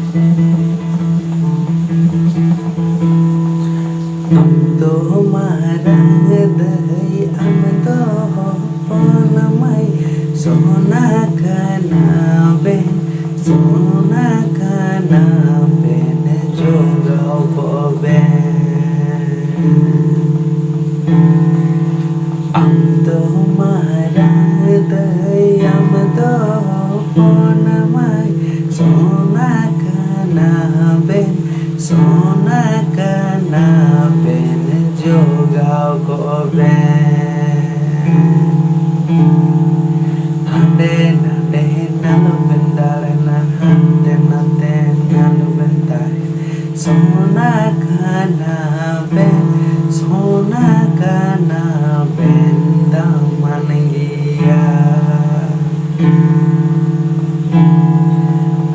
am to marang dai am to ponamai sona kana ben sona kana ben jogao ko ben am to marang dai am to ponamai sona kana ben sona kana ben jogao ko ben hande nande nalu bendare na hande nande nalu bendare sona kana ben damangiya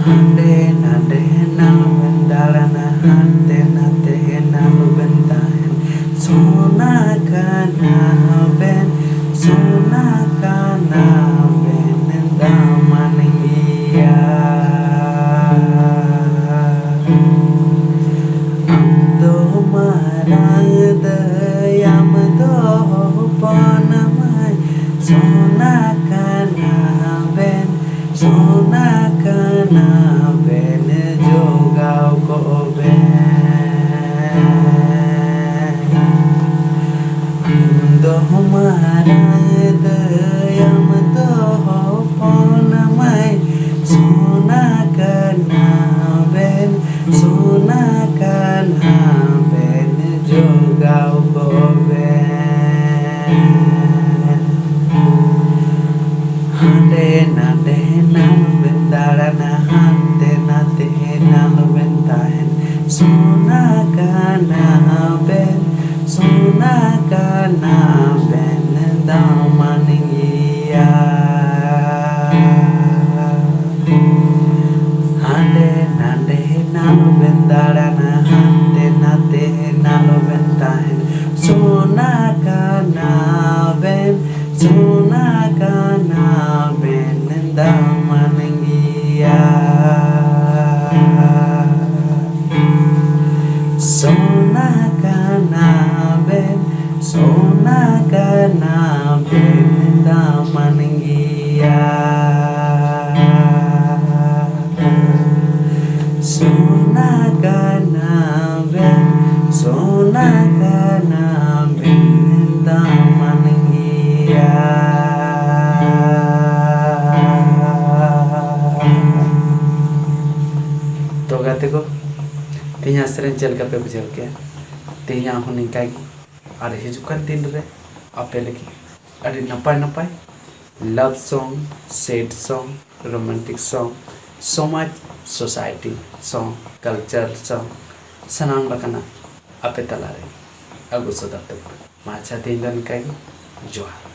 hande nande nalu bendare na hande nande nalu bendare sona kana ben damangiya amdo marang dayam do panamai sona kana ben jogao ko ben amdo marang dayam do panamai sona kana ben jogao ko ben hande nande nalu bendara na hande nande nalu bentahen sona kana ben damangiya hande nande nalu bendara na hande nande nalu bentahen sona kana ben damangiya sona kana ben damangiya sona kana ben damangiya तो गाते को तीन सेरें चल का पे बुझल के तीन हूँ निका और हिजुकान दिन रे आपे लगी अरे नपाय love song sad song romantic song समाज सोसाइटी सॉन्ग कल्चर सॉन्ग सनाम लकना आपे तलारे अगु सदर तक माचा दिन निका जोहार